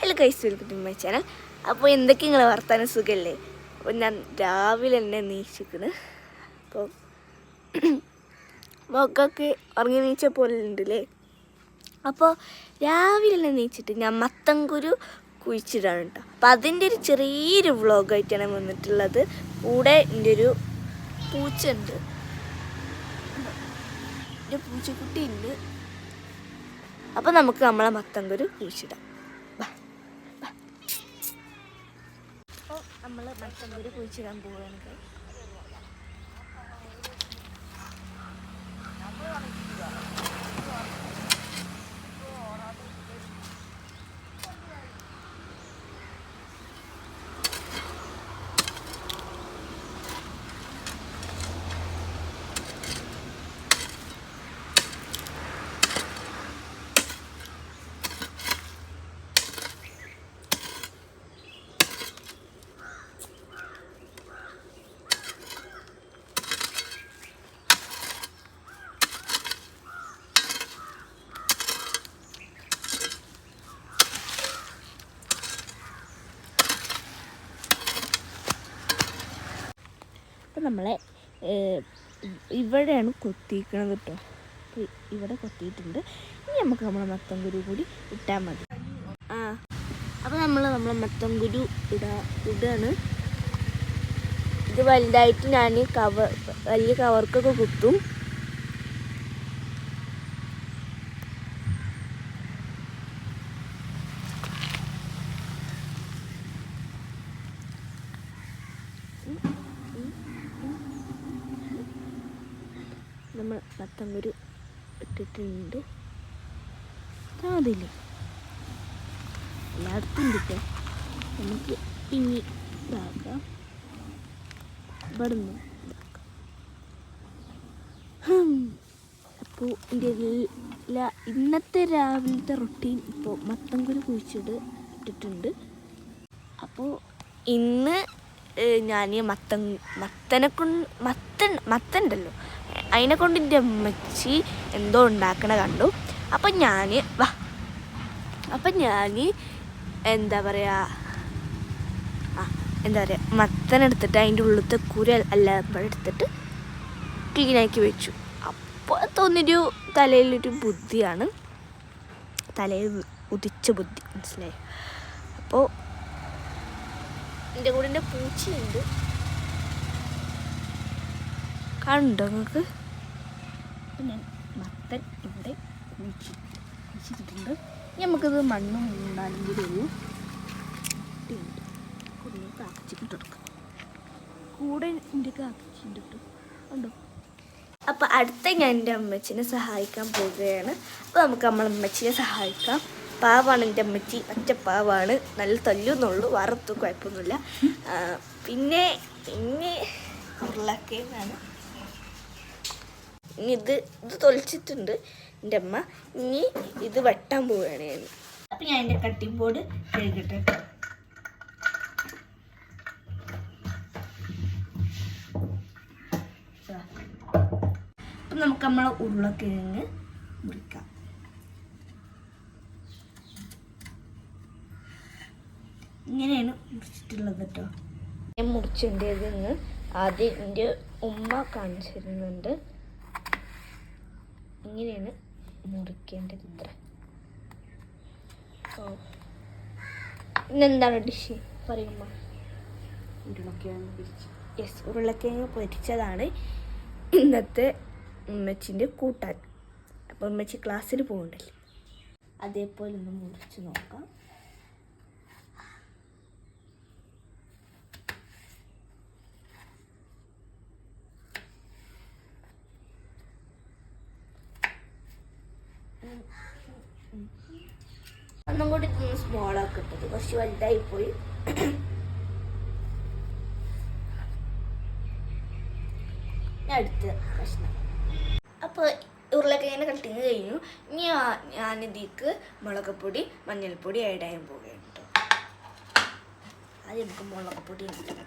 Hello guys, welcome to my channel. അപ്പോൾ എന്തൊക്കെ നിങ്ങൾ വർത്താനം സുഖമല്ലേ? അപ്പോൾ ഞാൻ രാവിലെ തന്നെ നീച്ചിരിക്കുന്നു. അപ്പോൾ മൊക്കൊക്കെ ഉറങ്ങി നീച്ച പോലെ ഉണ്ടല്ലേ. അപ്പോൾ രാവിലെ തന്നെ നീച്ചിട്ട് ഞാൻ മത്തൻകുരു കുഴിച്ചിടാണ് കേട്ടോ. അപ്പോൾ അതിൻ്റെ ഒരു ചെറിയൊരു വ്ളോഗായിട്ടാണ് വന്നിട്ടുള്ളത്. കൂടെ എൻ്റെ ഒരു പൂച്ചയുണ്ട്, എൻ്റെ പൂച്ചക്കുട്ടി ഉണ്ട്. അപ്പോൾ നമുക്ക് നമ്മളെ മത്തൻകുരു കുഴിച്ചിടാം. അപ്പോൾ നമ്മൾ മത്തൻകുരു കുഴിച്ചിടാൻ പോവുകയാണ്. അപ്പം നമ്മളെ ഇവിടെയാണ് കൊത്തിയിരിക്കണത് കേട്ടോ. ഇവിടെ കൊത്തിയിട്ടുണ്ട്. ഇനി നമുക്ക് നമ്മളെ മത്തൻകുരു കൂടി ഇട്ടാൽ മതി. അപ്പോൾ നമ്മളെ മത്തൻകുരു ഇടാണ്. ഇത് വലുതായിട്ട് ഞാൻ വലിയ കവർക്കൊക്കെ കുത്തും. നമ്മൾ മത്തൻകുരു ഇട്ടിട്ടുണ്ട്. അതില്ലേ എല്ലായിടത്തും കിട്ടുക. നമുക്ക് ഇനി ഇതാക്കാം, ഇവിടെ നിന്ന് ഇതാക്കാം. അപ്പോൾ ഇന്നത്തെ രാവിലത്തെ റൊട്ടീൻ ഇപ്പോൾ മത്തൻകുരു കുഴിച്ചിട്ടിട്ടുണ്ട്. അപ്പോൾ ഇന്ന് ഞാൻ മത്തനുണ്ടല്ലോ, അതിനെ കൊണ്ട് എൻ്റെ അമ്മച്ചി എന്തോ ഉണ്ടാക്കണ കണ്ടു. അപ്പം ഞാൻ എന്താ പറയുക മത്തനെടുത്തിട്ട് അതിൻ്റെ ഉള്ളിലത്തെ കുര എല്ലാം എടുത്തിട്ട് ക്ലീനാക്കി വെച്ചു. അപ്പോൾ തോന്നിയൊരു തലയിലൊരു ബുദ്ധിയാണ്, തലയിൽ ഉദിച്ച ബുദ്ധി, മനസ്സിലായി. അപ്പോൾ എൻ്റെ കൂടെ എൻ്റെ പൂച്ചയുണ്ട്, കാണുന്നുണ്ടോ നിങ്ങൾക്ക്? ഞാൻ മത്തൻ ഇവിടെ കുഴിച്ചിട്ടുണ്ട്. നമുക്കിത് മണ്ണും ഉണ്ടാണെങ്കിൽ ഒരു കുറേ കാക്കച്ചിട്ട് എടുക്കാം. കൂടെ എൻ്റെ കാക്കച്ചിട്ട് ഇട്ടു ഉണ്ടോ. അപ്പോൾ അടുത്ത ഞാൻ എൻ്റെ അമ്മച്ചിനെ സഹായിക്കാൻ പോവുകയാണ്. അപ്പോൾ നമുക്ക് നമ്മളെ അമ്മച്ചിനെ സഹായിക്കാം. പാവാണ് എൻ്റെ അമ്മച്ചി, പച്ചപ്പാവാണ്, നല്ല തല്ലുന്നുള്ളൂ, വറുത്തു കുഴപ്പമൊന്നുമില്ല. പിന്നെ ഉരുളക്കിഴങ്ങാണ്. ഇനി ഇത് തൊലിച്ചിട്ടുണ്ട് എൻ്റെ അമ്മ. ഇനി ഇത് വെട്ടാൻ പോവുകയാണ് ഞാൻ. അപ്പം ഞാൻ എൻ്റെ കട്ടിംഗ് ബോർഡ് കഴുകട്ടെ. അപ്പം നമുക്ക് നമ്മളെ ഉരുളക്കിഴങ്ങ് മുറിക്കാം. ഇങ്ങനെയാണ് മുറിച്ചിട്ടുള്ളത് കേട്ടോ. ഞാൻ മുറിച്ചിട്ടുണ്ടെന്ന് ആദ്യം എൻ്റെ ഉമ്മ കാണിച്ചു തരുന്നുണ്ട്. ഇങ്ങനെയാണ് മുറിക്കേണ്ടത്. ഇത്ര. ഇന്നെന്താണ് ഡിഷ് പറയുമ്പോൾ? ഉരുളക്കിഴങ്ങ് പൊരിച്ചതാണ് ഇന്നത്തെ ഉമ്മച്ചിൻ്റെ കൂട്ടാൻ. അപ്പോൾ ഉമ്മച്ചി ക്ലാസ്സിൽ പോകുന്നുണ്ടല്ലേ, അതേപോലെ ഒന്ന് മുറിച്ച് നോക്കാം. ഒന്നും കൂടി സ്മോളാക്കിട്ടത് കുറച്ച് വലുതായിപ്പോയി. അടുത്ത കഷ്ണം. അപ്പോൾ ഉരുളക്കിഴങ്ങിൻ്റെ കട്ടിങ് കഴിഞ്ഞു. ഇനി ഞാനിതിക്ക് മുളകുപൊടി, മഞ്ഞൾപ്പൊടി ആഡ് ചെയ്യാൻ പോവുകയാണ് കേട്ടോ. ആദ്യം നമുക്ക് മുളകുപൊടി ഇട്ടിട്ട്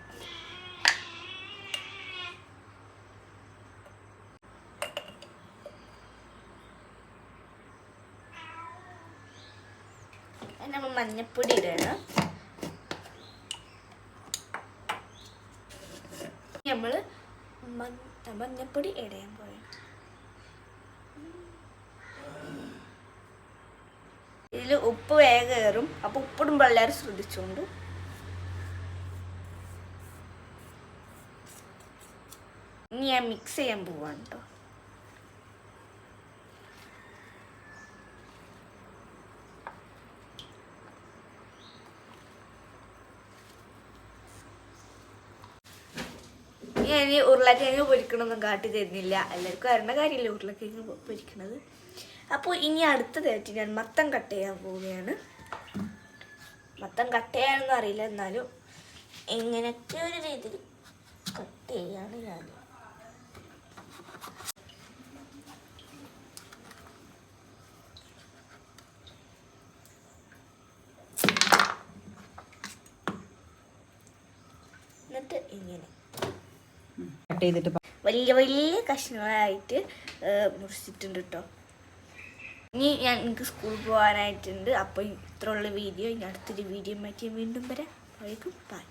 നമ്മൾ മഞ്ഞപ്പൊടി ഇടണം. നമ്മൾ മഞ്ഞപ്പൊടി ഇടയാൻ പോയ ഇതിൽ ഉപ്പ് വേഗം കയറും. അപ്പോൾ ഉപ്പിടുമ്പോൾ എല്ലാവരും ശ്രദ്ധിച്ചുകൊണ്ട്. ഇനി ഞാൻ മിക്സ് ചെയ്യാൻ പോവാണ് കേട്ടോ. ഞാൻ ഉരുളക്കിഴങ്ങ് പൊരിക്കണമൊന്നും കാട്ടി തരുന്നില്ല. എല്ലാവർക്കും അറിയുന്ന കാര്യമില്ല ഉരുളക്കിഴങ്ങ് പൊരിക്കണത്. അപ്പോൾ ഇനി അടുത്തതായിട്ട് ഞാൻ മത്തൻ കട്ട് ചെയ്യാൻ പോവുകയാണ്. മത്തൻ കട്ട് ചെയ്യാനൊന്നും അറിയില്ല, എന്നാലും എങ്ങനെയൊക്കെ ഒരു രീതിയിൽ കട്ട് ചെയ്യാണ് ഞാൻ. എന്നിട്ട് ഇങ്ങനെ വലിയ വലിയ കഷ്ണങ്ങളായിട്ട് മുറിച്ചിട്ടുണ്ട് കേട്ടോ. ഇനി എനിക്ക് സ്കൂളിൽ പോകാനായിട്ടുണ്ട്. അപ്പോൾ ഇത്രയുള്ള വീഡിയോ ഇനി അടുത്തൊരു വീഡിയോ മാറ്റി വീണ്ടും വരാം. ബൈ.